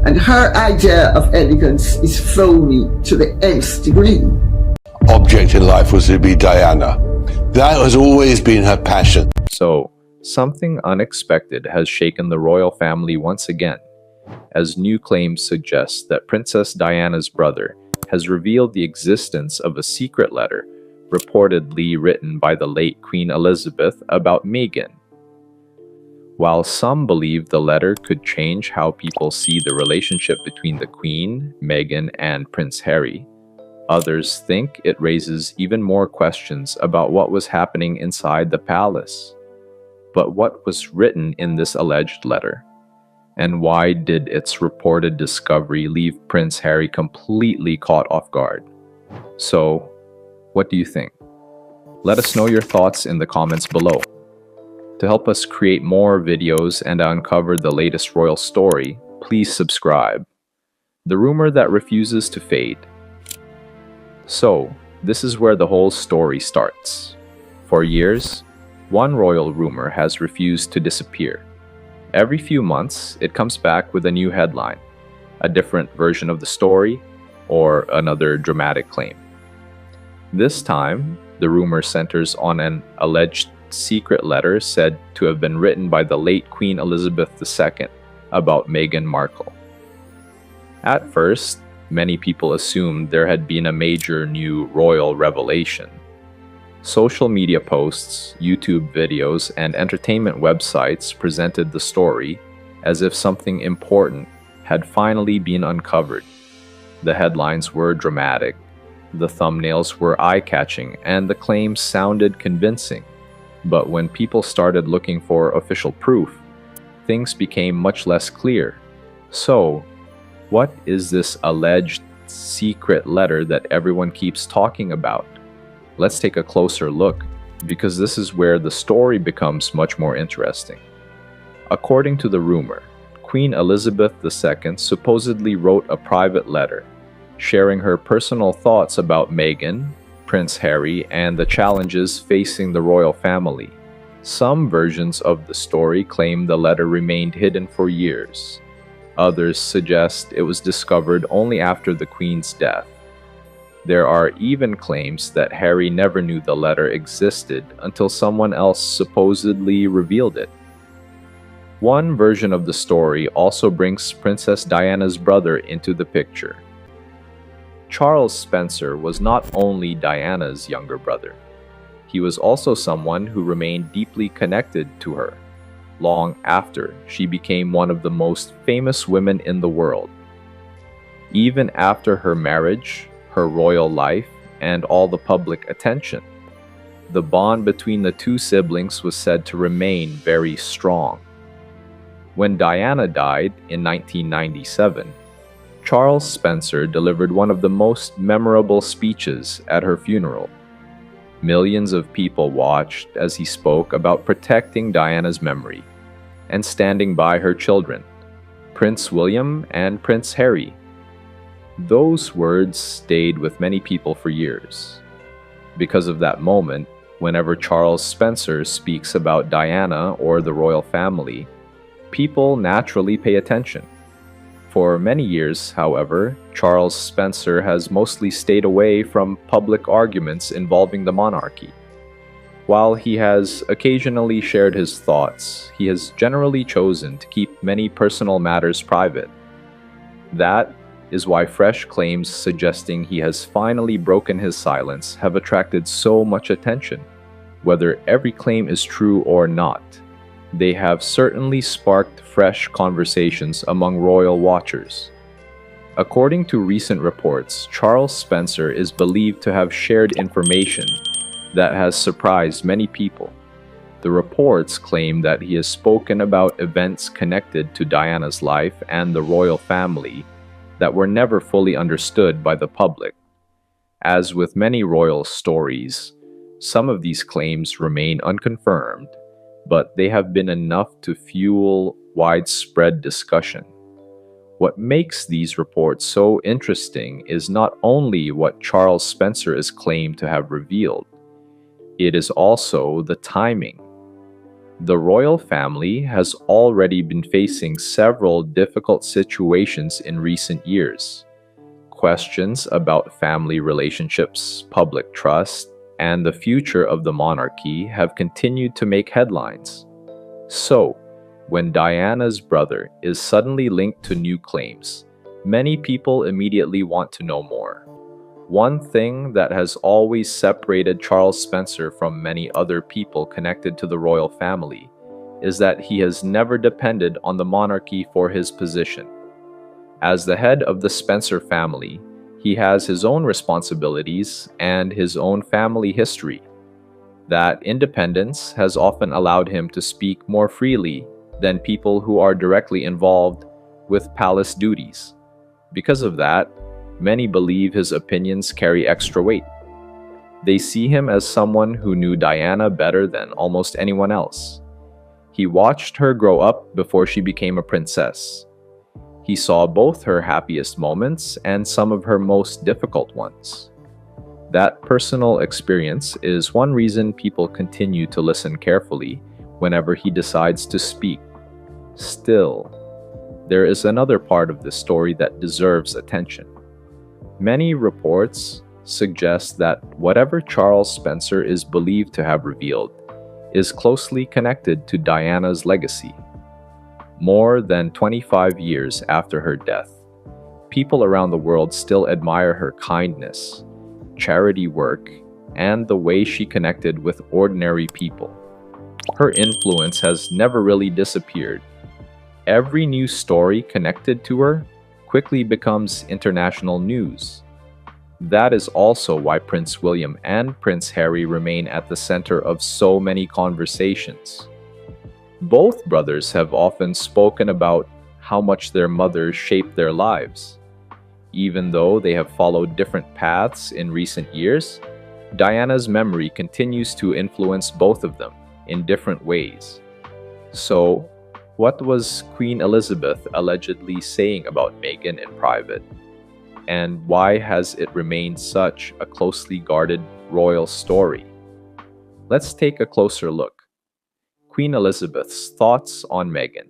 and her idea of elegance is phony to the nth degree. Object in life was to be Diana. That has always been her passion. So, something unexpected has shaken the royal family once again, as new claims suggest that Princess Diana's brother has revealed the existence of a secret letter reportedly written by the late Queen Elizabeth about Meghan. While some believe the letter could change how people see the relationship between the Queen, Meghan, and Prince Harry, others think it raises even more questions about what was happening inside the palace. But what was written in this alleged letter? And why did its reported discovery leave Prince Harry completely caught off guard? So, what do you think? Let us know your thoughts in the comments below. To help us create more videos and uncover the latest royal story, please subscribe. The rumor that refuses to fade. So, this is where the whole story starts. For years, one royal rumor has refused to disappear. Every few months, it comes back with a new headline, a different version of the story, or another dramatic claim. This time, the rumor centers on an alleged secret letter said to have been written by the late Queen Elizabeth II about Meghan Markle. At first, many people assumed there had been a major new royal revelation. Social media posts, YouTube videos, and entertainment websites presented the story as if something important had finally been uncovered. The headlines were dramatic, the thumbnails were eye-catching, and the claims sounded convincing. But when people started looking for official proof, things became much less clear. So, what is this alleged secret letter that everyone keeps talking about? Let's take a closer look, because this is where the story becomes much more interesting. According to the rumor, Queen Elizabeth II supposedly wrote a private letter, sharing her personal thoughts about Meghan, Prince Harry, and the challenges facing the royal family. Some versions of the story claim the letter remained hidden for years. Others suggest it was discovered only after the Queen's death. There are even claims that Harry never knew the letter existed until someone else supposedly revealed it. One version of the story also brings Princess Diana's brother into the picture. Charles Spencer was not only Diana's younger brother. He was also someone who remained deeply connected to her, long after she became one of the most famous women in the world. Even after her marriage, her royal life, and all the public attention, the bond between the two siblings was said to remain very strong. When Diana died in 1997, Charles Spencer delivered one of the most memorable speeches at her funeral. Millions of people watched as he spoke about protecting Diana's memory and standing by her children, Prince William and Prince Harry. Those words stayed with many people for years. Because of that moment, whenever Charles Spencer speaks about Diana or the royal family, people naturally pay attention. For many years, however, Charles Spencer has mostly stayed away from public arguments involving the monarchy. While he has occasionally shared his thoughts, he has generally chosen to keep many personal matters private. That is why fresh claims suggesting he has finally broken his silence have attracted so much attention. Whether every claim is true or not, they have certainly sparked fresh conversations among royal watchers. According to recent reports, Charles Spencer is believed to have shared information that has surprised many people. The reports claim that he has spoken about events connected to Diana's life and the royal family that were never fully understood by the public. As with many royal stories, some of these claims remain unconfirmed, but they have been enough to fuel widespread discussion. What makes these reports so interesting is not only what Charles Spencer is claimed to have revealed, it is also the timing. The royal family has already been facing several difficult situations in recent years. Questions about family relationships, public trust, and the future of the monarchy have continued to make headlines. So, when Diana's brother is suddenly linked to new claims, many people immediately want to know more. One thing that has always separated Charles Spencer from many other people connected to the royal family is that he has never depended on the monarchy for his position. As the head of the Spencer family, he has his own responsibilities and his own family history. That independence has often allowed him to speak more freely than people who are directly involved with palace duties. Because of that, many believe his opinions carry extra weight. They see him as someone who knew Diana better than almost anyone else. He watched her grow up before she became a princess. He saw both her happiest moments and some of her most difficult ones. That personal experience is one reason people continue to listen carefully whenever he decides to speak. Still, there is another part of the story that deserves attention. Many reports suggest that whatever Charles Spencer is believed to have revealed is closely connected to Diana's legacy. More than 25 years after her death, people around the world still admire her kindness, charity work, and the way she connected with ordinary people. Her influence has never really disappeared. Every new story connected to her quickly becomes international news. That is also why Prince William and Prince Harry remain at the center of so many conversations. Both brothers have often spoken about how much their mothers shaped their lives. Even though they have followed different paths in recent years, Diana's memory continues to influence both of them in different ways. So, what was Queen Elizabeth allegedly saying about Meghan in private? And why has it remained such a closely guarded royal story? Let's take a closer look. Queen Elizabeth's thoughts on Meghan.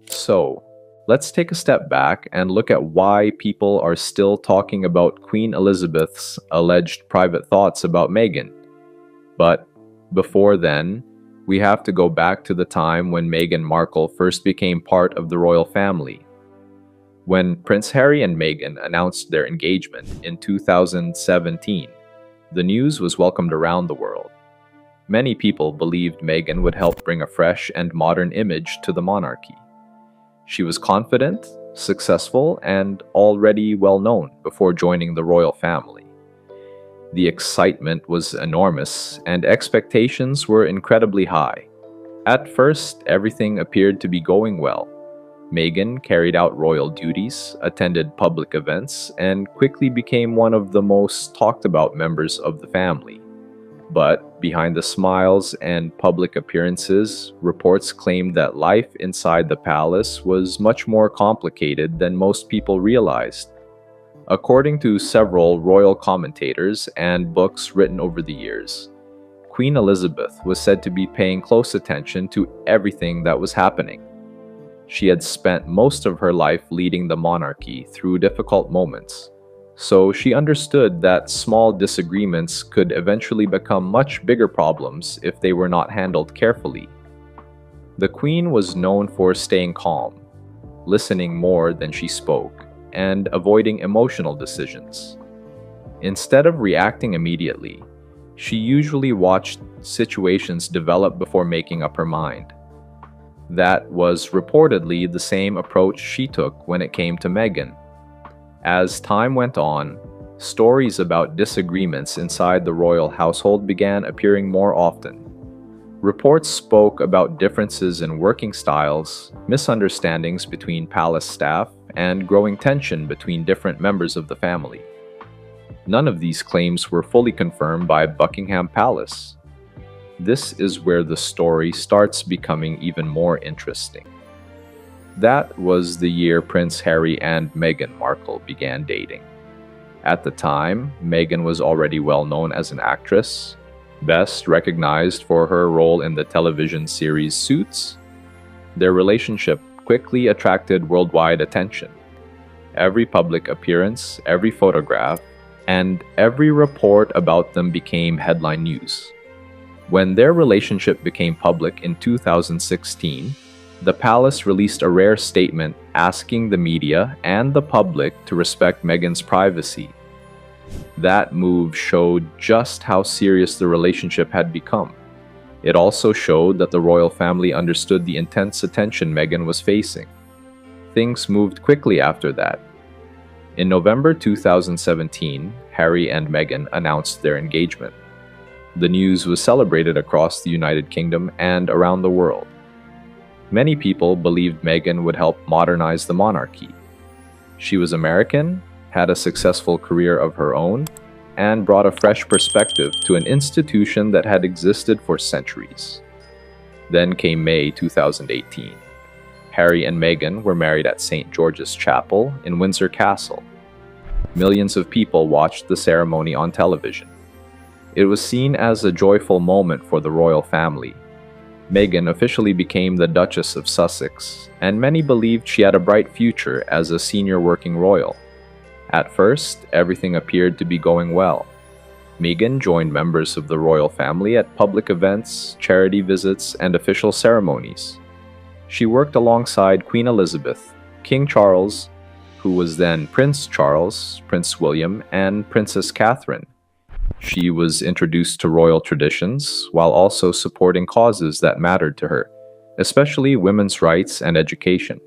So, let's take a step back and look at why people are still talking about Queen Elizabeth's alleged private thoughts about Meghan. But before then, we have to go back to the time when Meghan Markle first became part of the royal family. When Prince Harry and Meghan announced their engagement in 2017, the news was welcomed around the world. Many people believed Meghan would help bring a fresh and modern image to the monarchy. She was confident, successful, and already well known before joining the royal family. The excitement was enormous, and expectations were incredibly high. At first, everything appeared to be going well. Meghan carried out royal duties, attended public events, and quickly became one of the most talked about members of the family. But behind the smiles and public appearances, reports claimed that life inside the palace was much more complicated than most people realized. According to several royal commentators and books written over the years, Queen Elizabeth was said to be paying close attention to everything that was happening. She had spent most of her life leading the monarchy through difficult moments, so she understood that small disagreements could eventually become much bigger problems if they were not handled carefully. The Queen was known for staying calm, listening more than she spoke, and avoiding emotional decisions. Instead of reacting immediately, she usually watched situations develop before making up her mind. That was reportedly the same approach she took when it came to Meghan. As time went on, stories about disagreements inside the royal household began appearing more often. Reports spoke about differences in working styles, misunderstandings between palace staff, and growing tension between different members of the family. None of these claims were fully confirmed by Buckingham Palace. This is where the story starts becoming even more interesting. That was the year Prince Harry and Meghan Markle began dating. At the time, Meghan was already well known as an actress. Best recognized for her role in the television series Suits, their relationship quickly attracted worldwide attention. Every public appearance, every photograph, and every report about them became headline news. When their relationship became public in 2016, the palace released a rare statement asking the media and the public to respect Meghan's privacy. That move showed just how serious the relationship had become. It also showed that the royal family understood the intense attention Meghan was facing. Things moved quickly after that. In November 2017, Harry and Meghan announced their engagement. The news was celebrated across the United Kingdom and around the world. Many people believed Meghan would help modernize the monarchy. She was American, had a successful career of her own, and brought a fresh perspective to an institution that had existed for centuries. Then came May 2018. Harry and Meghan were married at St. George's Chapel in Windsor Castle. Millions of people watched the ceremony on television. It was seen as a joyful moment for the royal family. Meghan officially became the Duchess of Sussex, and many believed she had a bright future as a senior working royal. At first, everything appeared to be going well. Meghan joined members of the royal family at public events, charity visits, and official ceremonies. She worked alongside Queen Elizabeth, King Charles, who was then Prince Charles, Prince William, and Princess Catherine. She was introduced to royal traditions while also supporting causes that mattered to her, especially women's rights and education.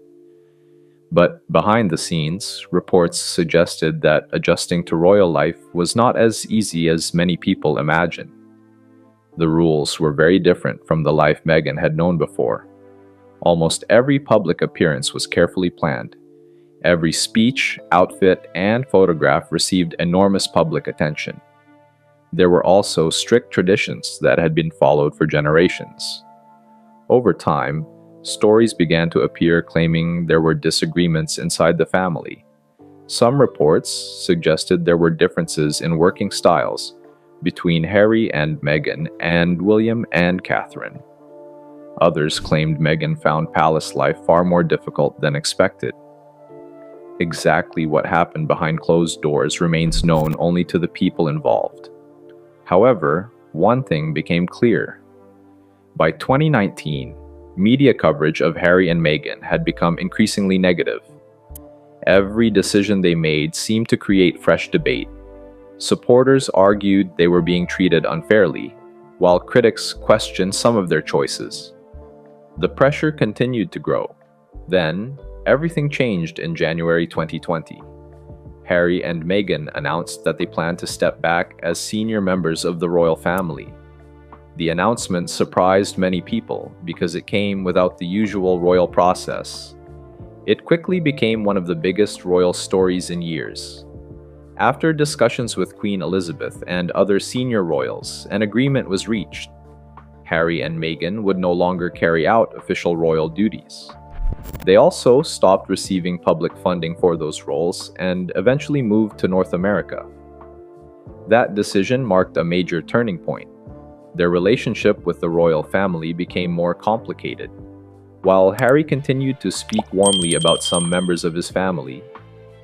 But behind the scenes, reports suggested that adjusting to royal life was not as easy as many people imagined. The rules were very different from the life Meghan had known before. Almost every public appearance was carefully planned. Every speech, outfit, and photograph received enormous public attention. There were also strict traditions that had been followed for generations. Over time, stories began to appear claiming there were disagreements inside the family. Some reports suggested there were differences in working styles between Harry and Meghan and William and Catherine. Others claimed Meghan found palace life far more difficult than expected. Exactly what happened behind closed doors remains known only to the people involved. However, one thing became clear. By 2019, media coverage of Harry and Meghan had become increasingly negative. Every decision they made seemed to create fresh debate. Supporters argued they were being treated unfairly, while critics questioned some of their choices. The pressure continued to grow. Then, everything changed in January 2020. Harry and Meghan announced that they planned to step back as senior members of the royal family. The announcement surprised many people because it came without the usual royal process. It quickly became one of the biggest royal stories in years. After discussions with Queen Elizabeth and other senior royals, an agreement was reached. Harry and Meghan would no longer carry out official royal duties. They also stopped receiving public funding for those roles and eventually moved to North America. That decision marked a major turning point. Their relationship with the royal family became more complicated. While Harry continued to speak warmly about some members of his family,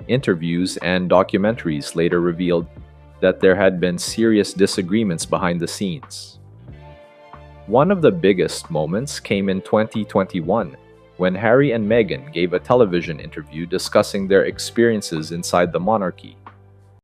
interviews and documentaries later revealed that there had been serious disagreements behind the scenes. One of the biggest moments came in 2021, when Harry and Meghan gave a television interview discussing their experiences inside the monarchy.